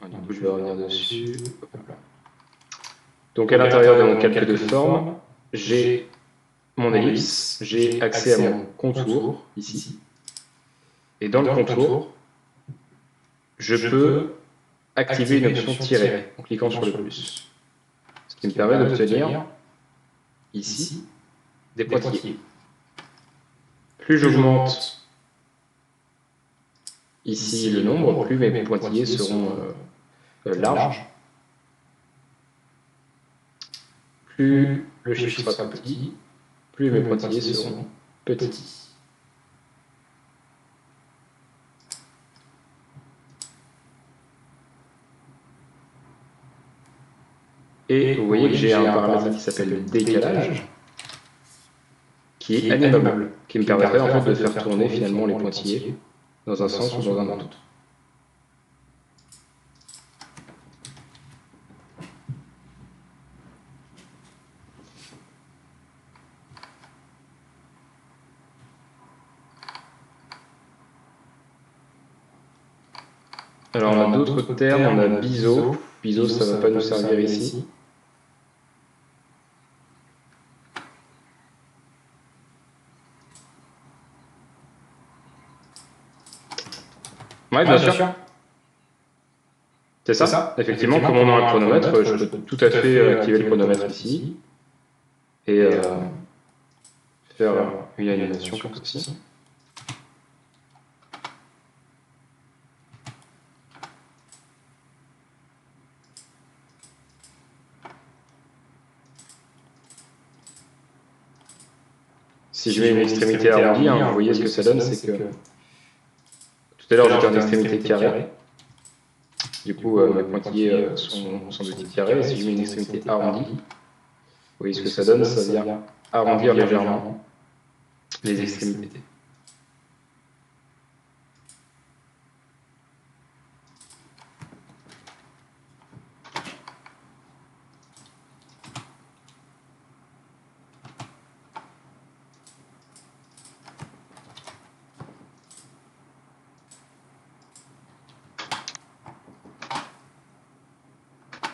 Du coup, je vais revenir dessus. Voilà. Donc, à l'intérieur de mon calque de forme, j'ai mon ellipse, j'ai accès à mon contour, ici. Et dans le contour, je peux activer une option tiret en cliquant sur le plus. Ce qui me permet d'obtenir, ici, des pointillés. Plus j'augmente ici le nombre, plus mes pointillés seront larges. Plus le chiffre sera petit, plus mes pointillés seront petits. Et vous voyez que j'ai un paramètre qui s'appelle décalage, qui est animable, qui me permettrait en fait de faire tourner finalement les pointillés dans un sens ou dans un autre. Alors on a d'autres termes, on a biseau. Biseau, ça ne va pas nous servir ici. Oui, bien sûr. C'est ça. Effectivement, comme on a un chronomètre, je peux tout à fait activer le chronomètre ici et faire une animation comme ceci. Si je mets une extrémité arrondie, vous voyez ce que ça donne, c'est que tout à l'heure j'étais en extrémité carrée. Du coup, mes pointillés sont de type carré. Et si je mets une extrémité arrondie, vous voyez ce que ça donne, ça vient arrondir légèrement les extrémités.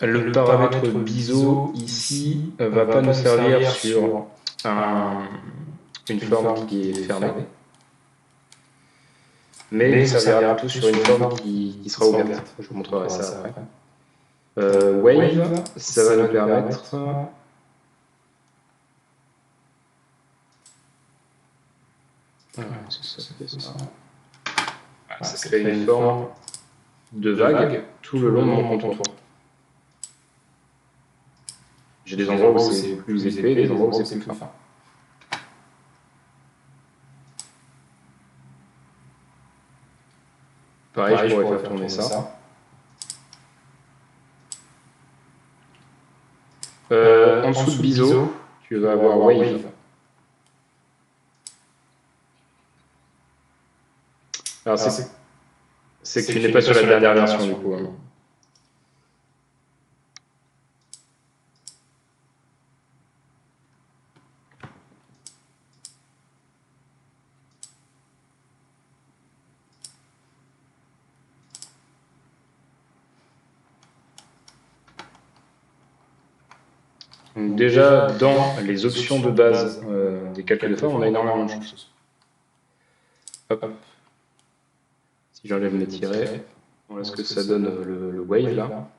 Le paramètre biseau ici ne va pas nous servir sur une forme qui est fermée, mais il servira plutôt sur une forme qui sera ouverte. Je vous montrerai ça après. Wave, ça va nous permettre ça crée une forme de vague tout le long de mon contour. J'ai des endroits où c'est plus épais, des endroits où c'est plus fin. Pareil, je pourrais faire tourner ça. En dessous de biseau, tu vas avoir wave. Alors c'est que tu n'es pas sur la dernière version du coup. Donc déjà, dans les options de base des calculs de forme, on a énormément de choses. Hop. Si j'enlève mes tirets, voilà ce que ça donne le wave là.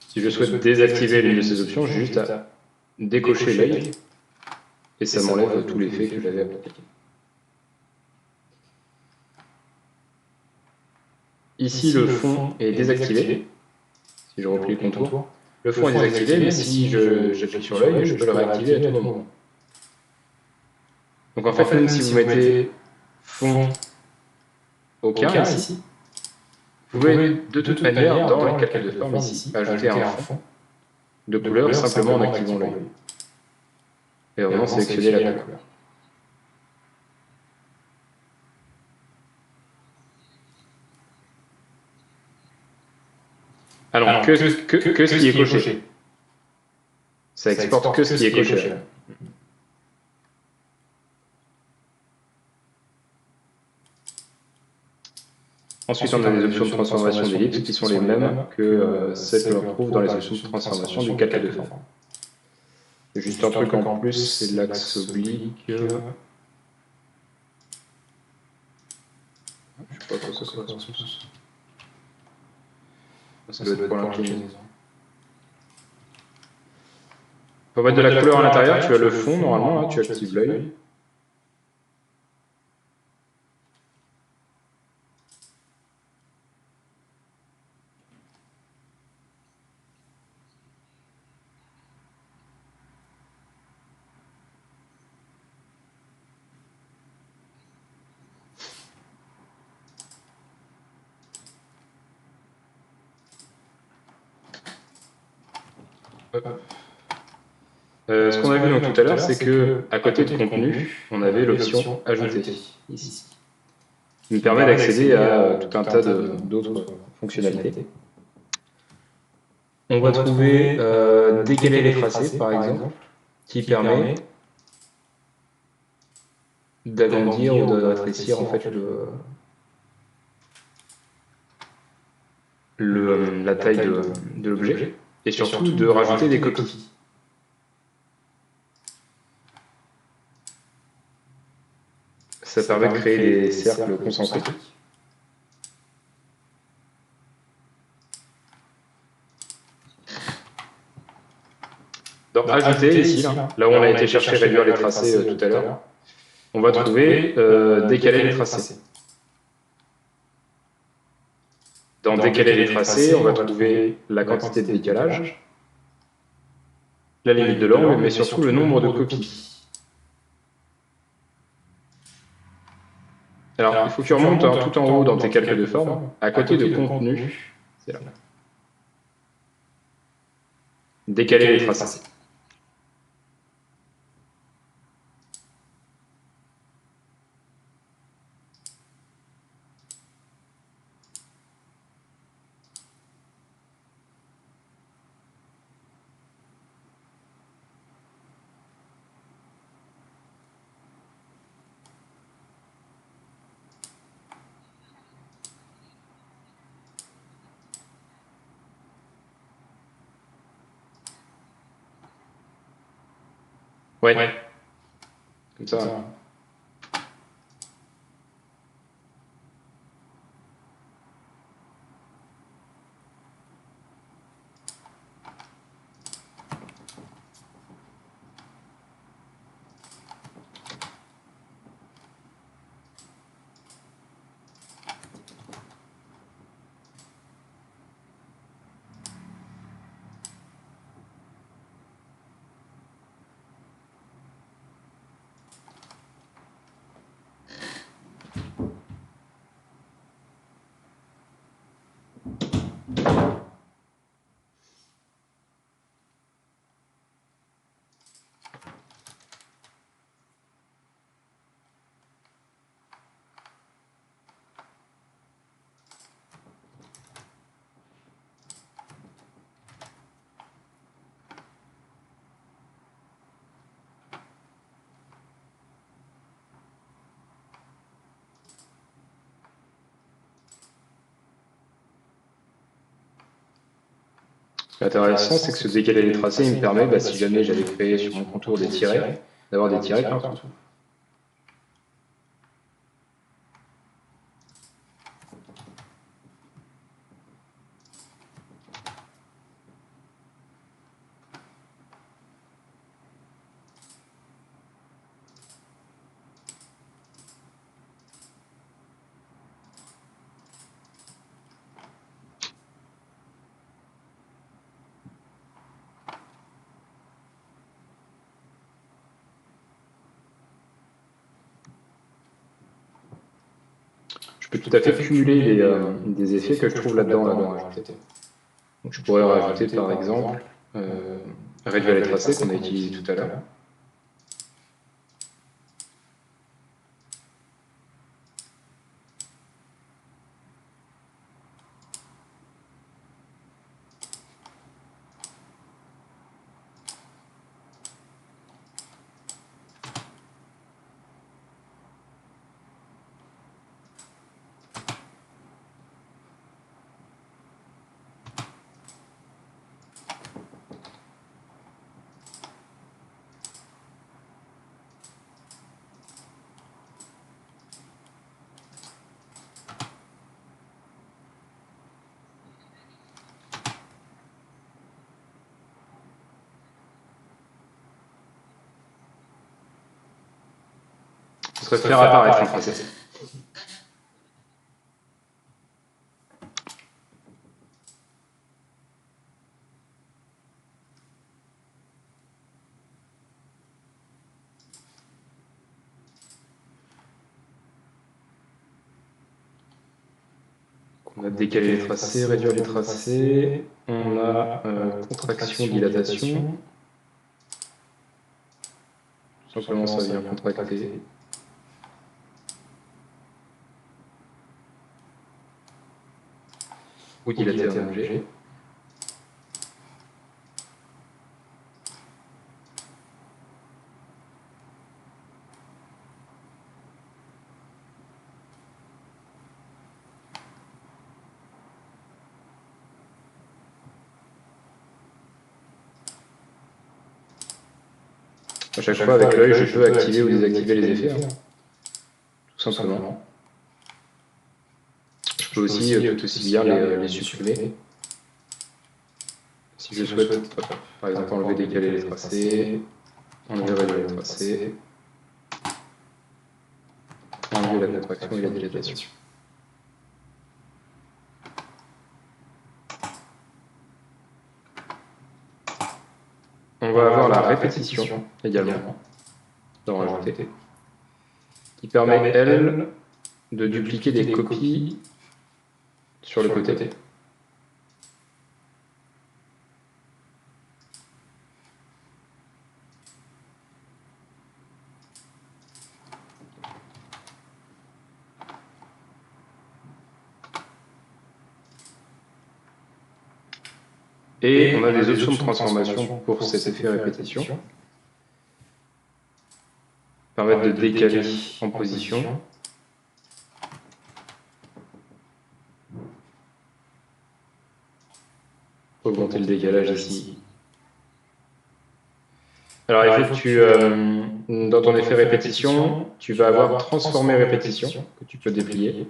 Si je souhaite désactiver l'une de ces options, j'ai juste à décocher l'œil et ça m'enlève tout l'effet que j'avais appliqué. Ici, le fond est désactivé. Si je replie le contour, le fond est désactivé, mais si j'appuie sur l'œil, je peux le réactiver à tout moment. Donc en fait, même si vous mettez fond aucun ici, Vous pouvez de toute manière, dans les calculs de forme ici, ajouter un fond de couleur simplement en activant l'œil. Et vraiment sélectionner la couleur. Ah non, que ce qui est coché. Ça exporte que ce qui est coché. Ensuite, on a les options de transformation d'ellipse qui sont les mêmes que celles que l'on retrouve dans les options de transformation du calcul de forme. Et juste un truc en plus, c'est l'axe oblique. Je sais pas quoi ça correspond. Ça doit être pour l'inclinaison. Pour mettre de la couleur à l'intérieur, tu as le fond, normalement, là, tu actives l'œil. Ce qu'on a vu donc tout à l'heure, c'est que à côté de contenu, on avait l'option ajouter ici. Qui me permet d'accéder à tout un tas d'autres fonctionnalités. On va trouver décaler les tracés, par exemple, qui permet d'agrandir ou de rétrécir en fait la taille de l'objet, et surtout de rajouter des copies. Ça permet de créer des cercles concentriques. Dans ajouter, ici, là où on a été chercher réduire les tracés tout à l'heure, on va trouver décaler les tracés. Dans décaler les tracés, on va trouver la quantité de décalage, la limite de l'angle, mais surtout le nombre de copies. Alors, il faut que tu remontes tout en haut dans tes calculs de forme, à côté de contenu, c'est là. Décaler les tracés. Ouais. Comme ça. Ce qui est intéressant, c'est que ce décaler les tracés, il me permet, si jamais j'avais créé sur mon contour des tirets, d'avoir des tirets partout. je peux tout à fait cumuler des effets que je trouve là-dedans à rajouter. Donc, je pourrais rajouter par exemple réduire les tracés qu'on a utilisé tout à l'heure. Ce serait faire apparaître un tracé. On a décalé les tracés, réduire les tracés, on a contraction, dilatation. Tout simplement, ça vient contracter. Ou dilater un objet. À chaque fois, avec l'œil, je peux activer ou désactiver les effets, tout simplement. Je peux aussi tout aussi bien les supprimer. Si je souhaite, par exemple, enlever, décaler les tracés, enlever, réduire les tracés, enlever la contraction et la dilatation. On va avoir la répétition également, d'en rajouter, qui permet, elle, de dupliquer des copies sur le côté. Et on a des options de transformation pour cet effet répétition. Permettre de décaler en position. Augmenter le décalage ici. Alors il faut que tu, dans ton effet répétition, tu vas avoir transformé répétition, que tu peux déplier.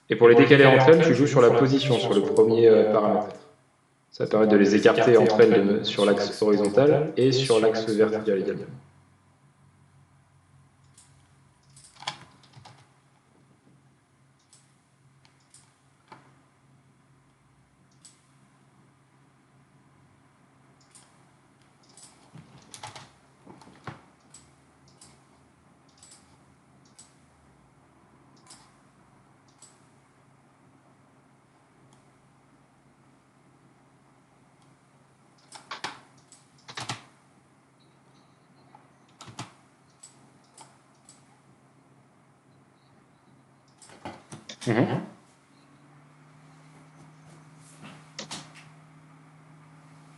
Et pour les décaler entre elles, tu joues sur la position, sur le premier paramètre. Ça permet de les écarter entre elles sur l'axe horizontal et sur l'axe vertical également.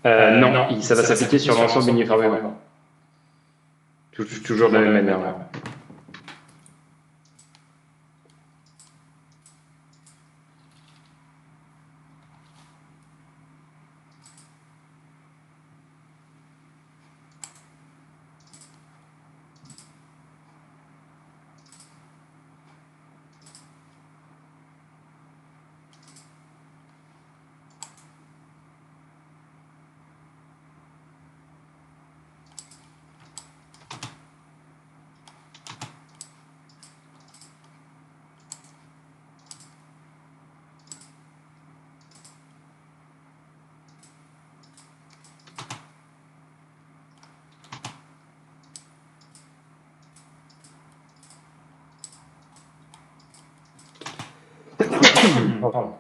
Non, ça va s'appliquer sur l'ensemble uniformément. Toujours de la même manière. Pardon.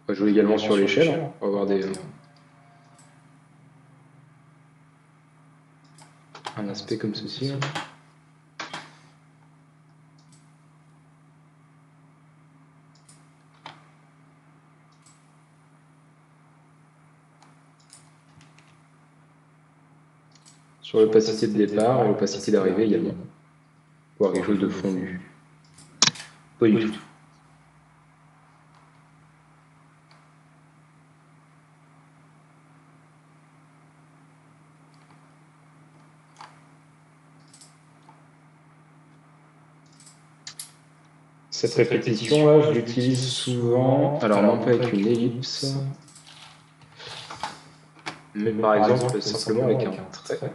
On va jouer également sur l'échelle. On va avoir un aspect comme ceci. Sur l'opacité de départ et l'opacité d'arrivée également. Pour avoir quelque chose de fondu. Pas du tout. Cette répétition-là, je l'utilise souvent, alors non pas avec une ellipse, mais par exemple simplement avec un trait.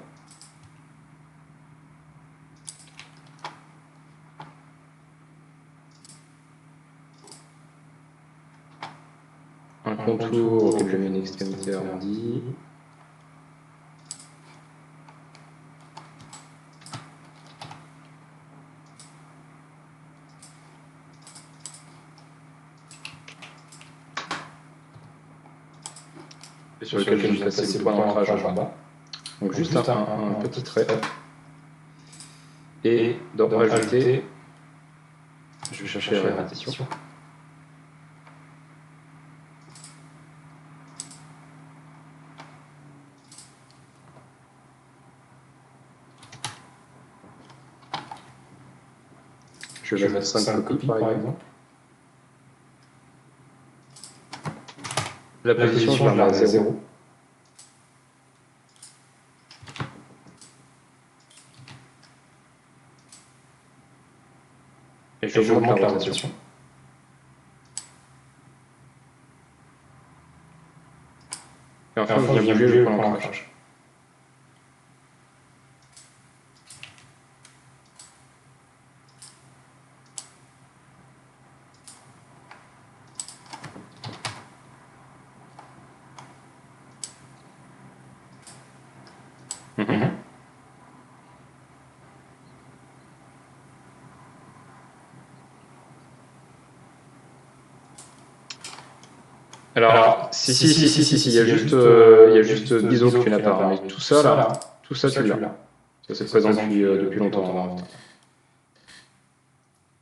Un contour auquel je mets une extrémité arrondie. Et sur lequel je vais passer le point d'ancrage en bas. Donc juste un petit trait. Et dans rajouter, je vais chercher la répétition. Je vais mettre 5 copies par exemple. La position, je la mets à 0. Et je augmente la rotation. Et enfin, je viens bouger le point d'ancrage. Alors, si, il y a juste Biseau que tu n'as pas, mais tout ça là, tout ça tu l'as. Ça se présente depuis longtemps.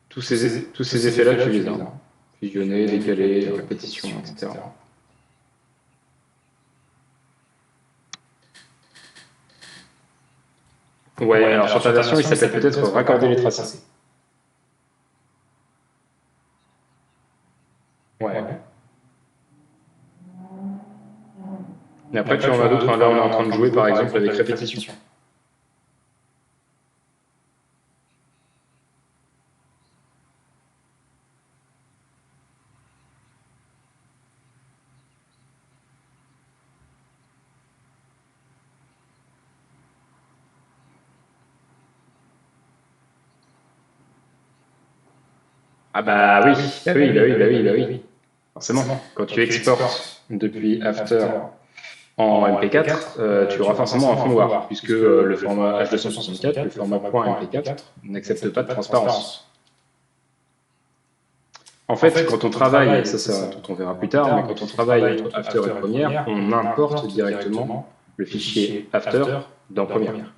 Tous ces effets-là, tu les as. Fusionner, décaler, répétition, etc. Ouais, alors sur ta version, il s'appelle peut-être raccorder les tracés. Ouais. Et après, tu en as d'autres. Là, on est en train de jouer, par exemple, avec répétition. Ah bah oui. Forcément. Quand tu exportes depuis After en MP4, tu auras forcément un fond noir, puisque le format H264, le format .mp4, n'accepte pas de transparence. En fait, quand on travaille, ça c'est un truc qu'on verra plus tard, mais quand on travaille entre After et Premiere, on importe directement le fichier After dans Premiere.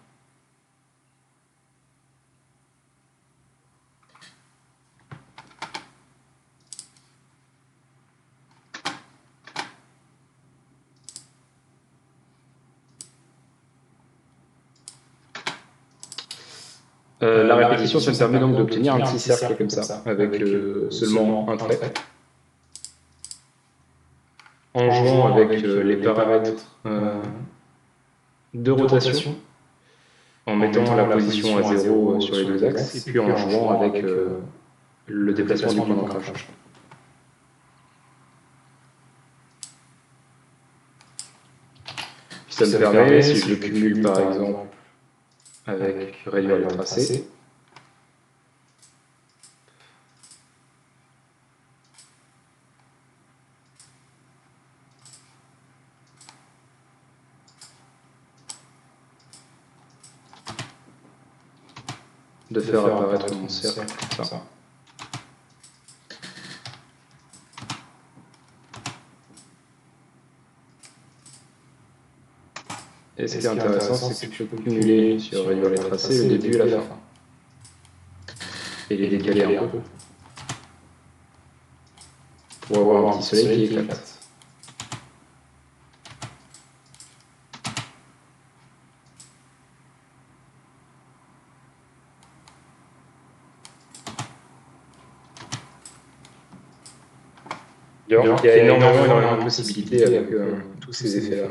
La répétition, ça me permet donc d'obtenir un petit cercle comme ça, avec seulement un trait. En jouant avec les paramètres de rotation, en mettant la position à 0 sur les deux axes, et puis en jouant avec le déplacement du point d'ancrage. Ça me permet, si je le cumule par exemple avec réduire le tracé, de faire apparaître mon cercle comme ça. Et ce qui est intéressant, c'est que tu peux cumuler sur réduire les tracés le début et la fin. Et les décaler un peu. Pour avoir un petit soleil qui éclate. Il y a énormément de possibilités avec tous ces effets-là.